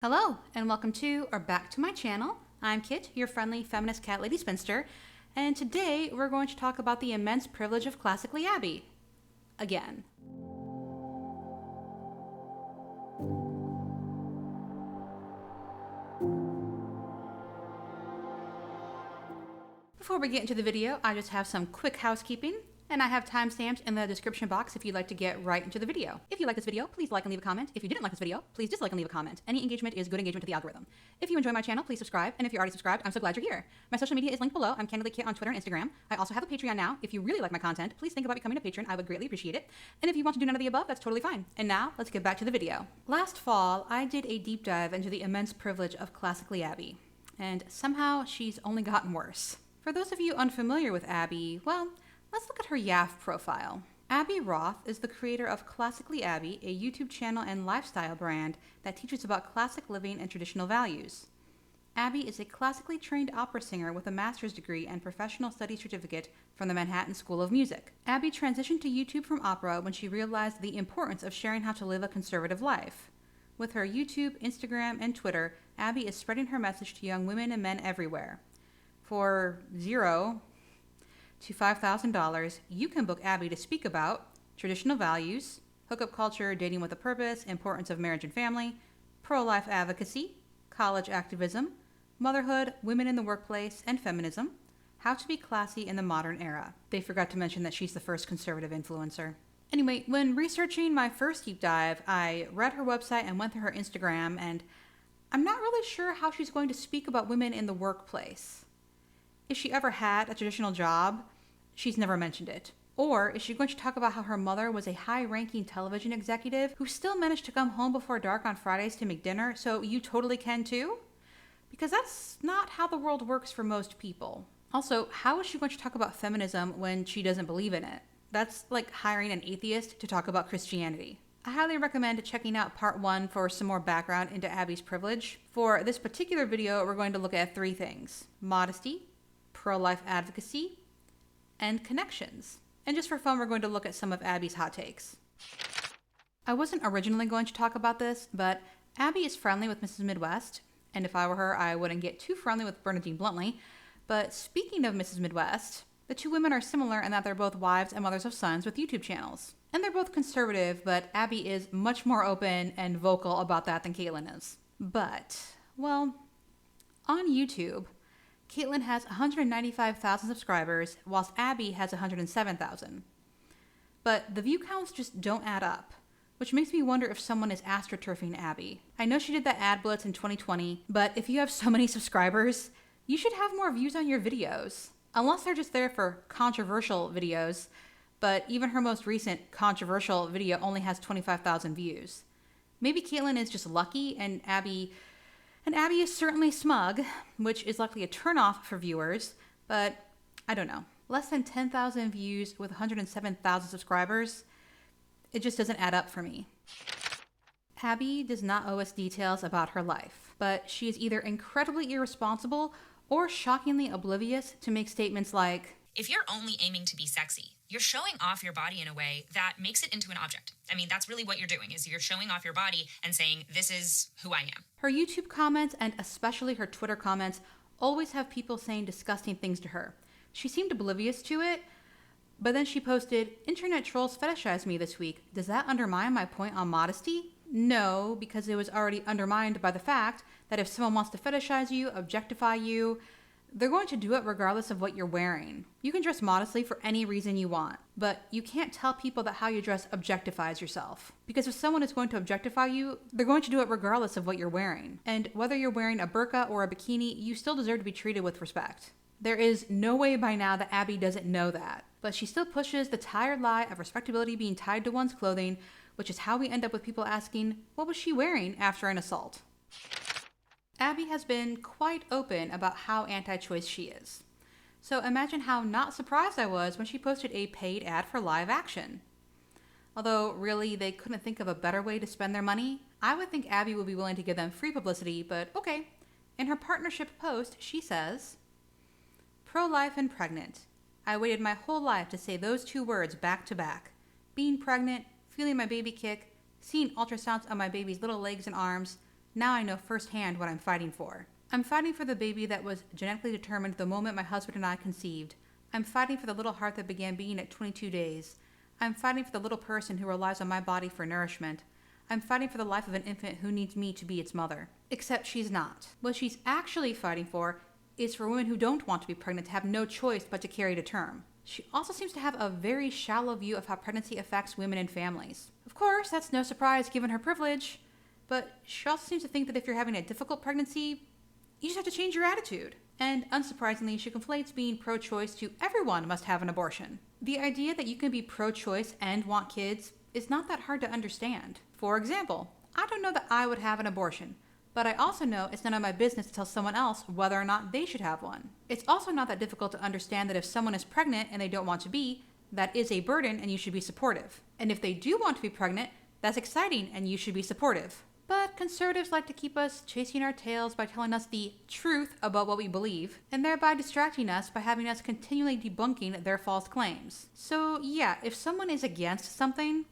Hello, and welcome to or back to my channel. I'm Kit, your friendly feminist cat lady spinster, and today we're going to talk about the immense privilege of classically Abby. Again. Before we get into the video, I just have some quick housekeeping, and I have timestamps in the description box if you'd like to get right into the video. If you like this video, please like and leave a comment. If you didn't like this video, please dislike and leave a comment. Any engagement is good engagement to the algorithm. If you enjoy my channel, please subscribe, and if you're already subscribed, I'm so glad you're here. My social media is linked below. I'm Candidly Kit on Twitter and Instagram. I also have a Patreon now. If you really like my content, please think about becoming a patron. I would greatly appreciate it. And if you want to do none of the above, that's totally fine. And now, let's get back to the video. Last fall, I did a deep dive into the immense privilege of classically Abby, and somehow she's only gotten worse. For those of you unfamiliar with Abby, well, let's look at her YAF profile. Abby Roth is the creator of Classically Abby, a YouTube channel and lifestyle brand that teaches about classic living and traditional values. Abby is a classically trained opera singer with a master's degree and professional studies certificate from the Manhattan School of Music. Abby transitioned to YouTube from opera when she realized the importance of sharing how to live a conservative life. With her YouTube, Instagram, and Twitter, Abby is spreading her message to young women and men everywhere. For $0 to $5,000, you can book Abby to speak about traditional values, hookup culture, dating with a purpose, importance of marriage and family, pro-life advocacy, college activism, motherhood, women in the workplace, and feminism, how to be classy in the modern era. They forgot to mention that she's the first conservative influencer. Anyway, when researching my first deep dive, I read her website and went through her Instagram, and I'm not really sure how she's going to speak about women in the workplace. If she ever had a traditional job, she's never mentioned it. Or is she going to talk about how her mother was a high-ranking television executive who still managed to come home before dark on Fridays to make dinner, so you totally can too? Because that's not how the world works for most people. Also, how is she going to talk about feminism when she doesn't believe in it? That's like hiring an atheist to talk about Christianity. I highly recommend checking out part 1 for some more background into Abby's privilege. For this particular video, we're going to look at 3 things: modesty, pro-life advocacy, and connections. And just for fun, we're going to look at some of Abby's hot takes. I wasn't originally going to talk about this, but Abby is friendly with Mrs. Midwest, and if I were her, I wouldn't get too friendly with Bernadine Bluntly. But speaking of Mrs. Midwest, the two women are similar in that they're both wives and mothers of sons with YouTube channels. And they're both conservative, but Abby is much more open and vocal about that than Caitlyn is. But, well, on YouTube, Caitlyn has 195,000 subscribers, whilst Abby has 107,000. But the view counts just don't add up, which makes me wonder if someone is Astro-Turfing Abby. I know she did that ad blitz in 2020, but if you have so many subscribers, you should have more views on your videos. Unless they're just there for controversial videos, but even her most recent controversial video only has 25,000 views. Maybe Caitlyn is just lucky and Abby is certainly smug, which is likely a turnoff for viewers, but I don't know. Less than 10,000 views with 107,000 subscribers, it just doesn't add up for me. Abby does not owe us details about her life, but she is either incredibly irresponsible or shockingly oblivious to make statements like, "If you're only aiming to be sexy, you're showing off your body in a way that makes it into an object." I mean, that's really what you're doing, is you're showing off your body and saying, "This is who I am." Her YouTube comments, and especially her Twitter comments, always have people saying disgusting things to her. She seemed oblivious to it, but then she posted, "Internet trolls fetishized me this week. Does that undermine my point on modesty?" No, because it was already undermined by the fact that if someone wants to fetishize you, objectify you, they're going to do it regardless of what you're wearing. You can dress modestly for any reason you want, but you can't tell people that how you dress objectifies yourself. Because if someone is going to objectify you, they're going to do it regardless of what you're wearing. And whether you're wearing a burqa or a bikini, you still deserve to be treated with respect. There is no way by now that Abby doesn't know that, but she still pushes the tired lie of respectability being tied to one's clothing, which is how we end up with people asking, what was she wearing after an assault? Abby has been quite open about how anti-choice she is. So imagine how not surprised I was when she posted a paid ad for live action. Although really they couldn't think of a better way to spend their money, I would think Abby would be willing to give them free publicity, but okay. In her partnership post, she says, "Pro-life and pregnant. I waited my whole life to say those 2 words back to back. Being pregnant, feeling my baby kick, seeing ultrasounds on my baby's little legs and arms, Now I know firsthand what I'm fighting for. I'm fighting for the baby that was genetically determined the moment my husband and I conceived. I'm fighting for the little heart that began beating at 22 days. I'm fighting for the little person who relies on my body for nourishment. I'm fighting for the life of an infant who needs me to be its mother. Except she's not. What she's actually fighting for is for women who don't want to be pregnant to have no choice but to carry to term. She also seems to have a very shallow view of how pregnancy affects women and families. Of course, that's no surprise given her privilege, but she also seems to think that if you're having a difficult pregnancy, you just have to change your attitude. And unsurprisingly, she conflates being pro-choice to everyone must have an abortion. The idea that you can be pro-choice and want kids is not that hard to understand. For example, I don't know that I would have an abortion, but I also know it's none of my business to tell someone else whether or not they should have one. It's also not that difficult to understand that if someone is pregnant and they don't want to be, that is a burden and you should be supportive. And if they do want to be pregnant, that's exciting and you should be supportive. But conservatives like to keep us chasing our tails by telling us the truth about what we believe, and thereby distracting us by having us continually debunking their false claims. So yeah, if someone is against something,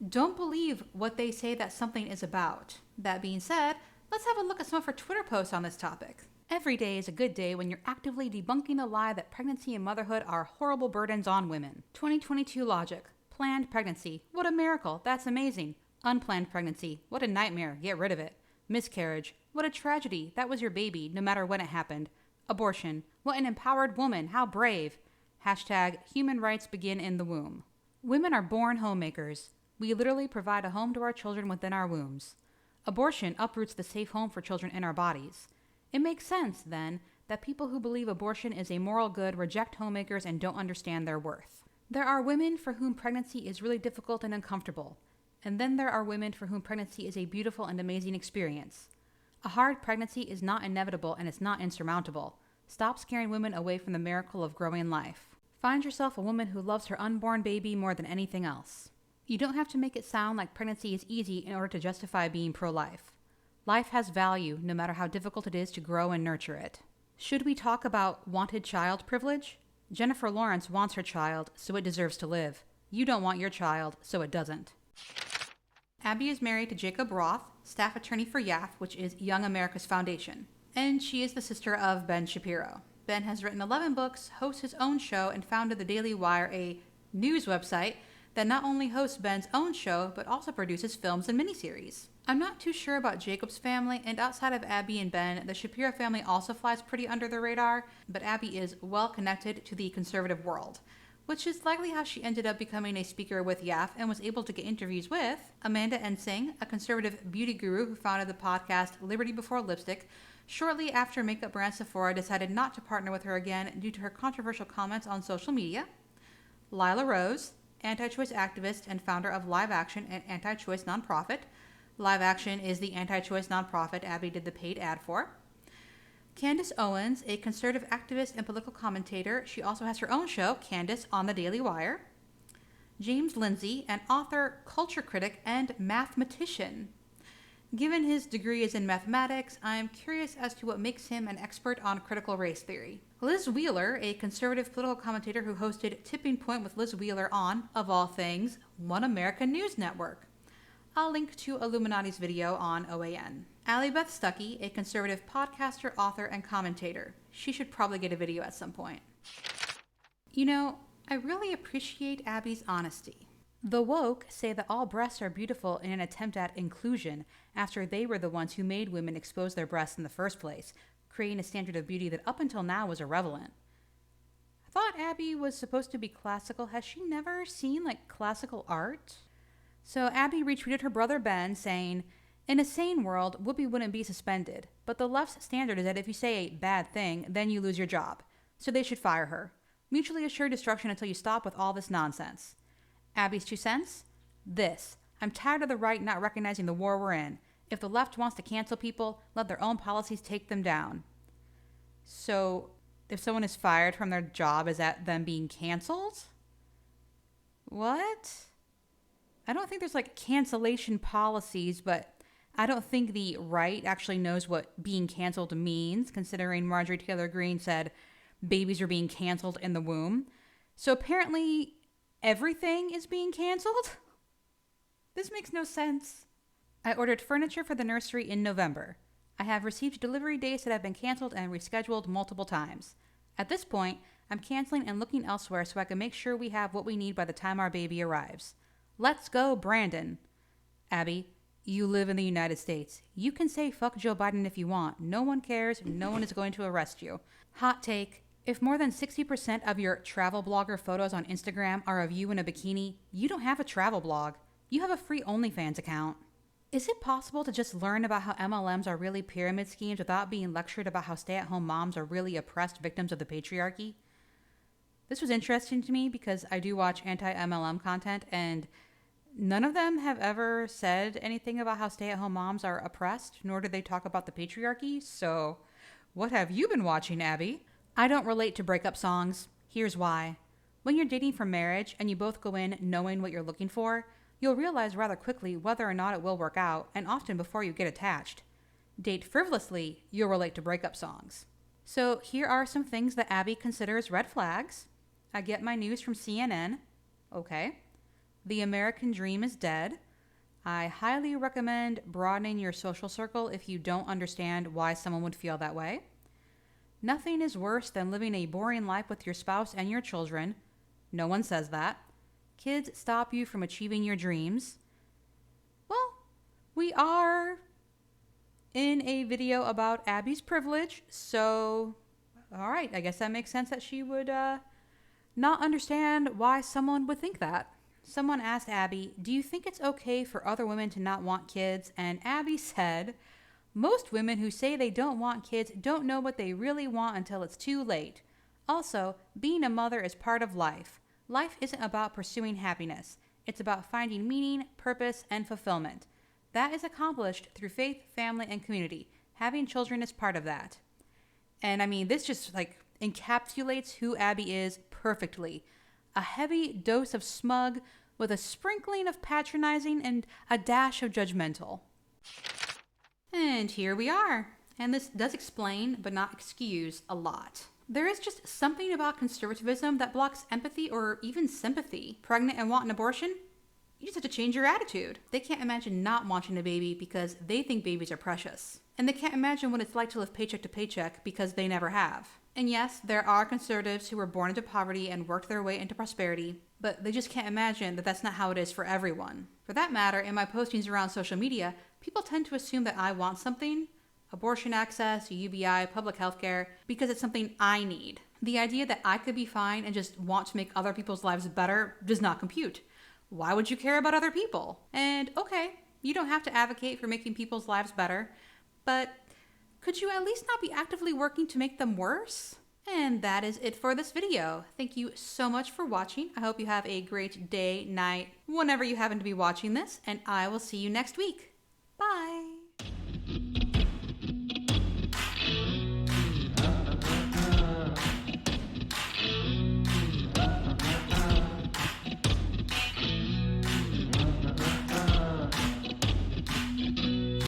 don't believe what they say that something is about. That being said, let's have a look at some of her Twitter posts on this topic. Every day is a good day when you're actively debunking the lie that pregnancy and motherhood are horrible burdens on women. 2022 logic. Planned pregnancy. What a miracle. That's amazing. Unplanned pregnancy. What a nightmare. Get rid of it. Miscarriage. What a tragedy. That was your baby, no matter when it happened. Abortion. What an empowered woman. How brave. Hashtag human rights begin in the womb. Women are born homemakers. We literally provide a home to our children within our wombs. Abortion uproots the safe home for children in our bodies. It makes sense, then, that people who believe abortion is a moral good reject homemakers and don't understand their worth. There are women for whom pregnancy is really difficult and uncomfortable. And then there are women for whom pregnancy is a beautiful and amazing experience. A hard pregnancy is not inevitable and it's not insurmountable. Stop scaring women away from the miracle of growing life. Find yourself a woman who loves her unborn baby more than anything else. You don't have to make it sound like pregnancy is easy in order to justify being pro-life. Life has value no matter how difficult it is to grow and nurture it. Should we talk about wanted child privilege? Jennifer Lawrence wants her child, so it deserves to live. You don't want your child, so it doesn't. Abby is married to Jacob Roth, staff attorney for YAF, which is Young America's Foundation. And she is the sister of Ben Shapiro. Ben has written 11 books, hosts his own show, and founded the Daily Wire, a news website that not only hosts Ben's own show, but also produces films and miniseries. I'm not too sure about Jacob's family, and outside of Abby and Ben, the Shapiro family also flies pretty under the radar, but Abby is well connected to the conservative world, which is likely how she ended up becoming a speaker with YAF and was able to get interviews with Amanda Ensing, a conservative beauty guru who founded the podcast Liberty Before Lipstick, shortly after makeup brand Sephora decided not to partner with her again due to her controversial comments on social media. Lila Rose, anti-choice activist and founder of Live Action, an anti-choice nonprofit. Live Action is the anti-choice nonprofit Abby did the paid ad for. Candace Owens, a conservative activist and political commentator. She also has her own show, Candace on the Daily Wire. James Lindsay, an author, culture critic, and mathematician. Given his degree is in mathematics, I am curious as to what makes him an expert on critical race theory. Liz Wheeler, a conservative political commentator who hosted Tipping Point with Liz Wheeler on, of all things, One America News Network. I'll link to Illuminati's video on OAN. Allie Beth Stuckey, a conservative podcaster, author, and commentator. She should probably get a video at some point. You know, I really appreciate Abby's honesty. The woke say that all breasts are beautiful in an attempt at inclusion after they were the ones who made women expose their breasts in the first place, creating a standard of beauty that up until now was irrelevant. I thought Abby was supposed to be classical. Has she never seen, classical art? So Abby retweeted her brother Ben saying, "In a sane world, Whoopi wouldn't be suspended, but the left's standard is that if you say a bad thing, then you lose your job. So they should fire her. Mutually assured destruction until you stop with all this nonsense." Abby's 2 cents? This. I'm tired of the right not recognizing the war we're in. If the left wants to cancel people, let their own policies take them down. So, if someone is fired from their job, is that them being canceled? What? I don't think there's cancellation policies, but I don't think the right actually knows what being canceled means, considering Marjorie Taylor Greene said babies are being canceled in the womb. So apparently everything is being canceled? This makes no sense. I ordered furniture for the nursery in November. I have received delivery dates that have been canceled and rescheduled multiple times. At this point, I'm canceling and looking elsewhere so I can make sure we have what we need by the time our baby arrives. Let's go, Brandon. Abby, you live in the United States. You can say fuck Joe Biden if you want. No one cares. No one is going to arrest you. Hot take. If more than 60% of your travel blogger photos on Instagram are of you in a bikini, you don't have a travel blog. You have a free OnlyFans account. Is it possible to just learn about how MLMs are really pyramid schemes without being lectured about how stay-at-home moms are really oppressed victims of the patriarchy? This was interesting to me because I do watch anti-MLM content, and none of them have ever said anything about how stay-at-home moms are oppressed, nor do they talk about the patriarchy. So what have you been watching, Abby? I don't relate to breakup songs. Here's why. When you're dating for marriage and you both go in knowing what you're looking for, you'll realize rather quickly whether or not it will work out, and often before you get attached. Date frivolously, you'll relate to breakup songs. So here are some things that Abby considers red flags. I get my news from CNN. Okay. The American dream is dead. I highly recommend broadening your social circle if you don't understand why someone would feel that way. Nothing is worse than living a boring life with your spouse and your children. No one says that. Kids stop you from achieving your dreams. Well, we are in a video about Abby's privilege, so all right, I guess that makes sense that she would not understand why someone would think that. Someone asked Abby, do you think it's okay for other women to not want kids? And Abby said, most women who say they don't want kids don't know what they really want until it's too late. Also, being a mother is part of life. Life isn't about pursuing happiness. It's about finding meaning, purpose, and fulfillment. That is accomplished through faith, family, and community. Having children is part of that. And I mean, this just encapsulates who Abby is perfectly. A heavy dose of smug with a sprinkling of patronizing and a dash of judgmental. And here we are. And this does explain, but not excuse, a lot. There is just something about conservatism that blocks empathy or even sympathy. Pregnant and want an abortion? You just have to change your attitude. They can't imagine not wanting a baby because they think babies are precious. And they can't imagine what it's like to live paycheck to paycheck because they never have. And yes, there are conservatives who were born into poverty and worked their way into prosperity, but they just can't imagine that that's not how it is for everyone. For that matter, in my postings around social media, people tend to assume that I want something, abortion access, UBI, public health care, because it's something I need. The idea that I could be fine and just want to make other people's lives better does not compute. Why would you care about other people? And okay, you don't have to advocate for making people's lives better, but could you at least not be actively working to make them worse? And that is it for this video. Thank you so much for watching. I hope you have a great day, night, whenever you happen to be watching this, and I will see you next week. Bye!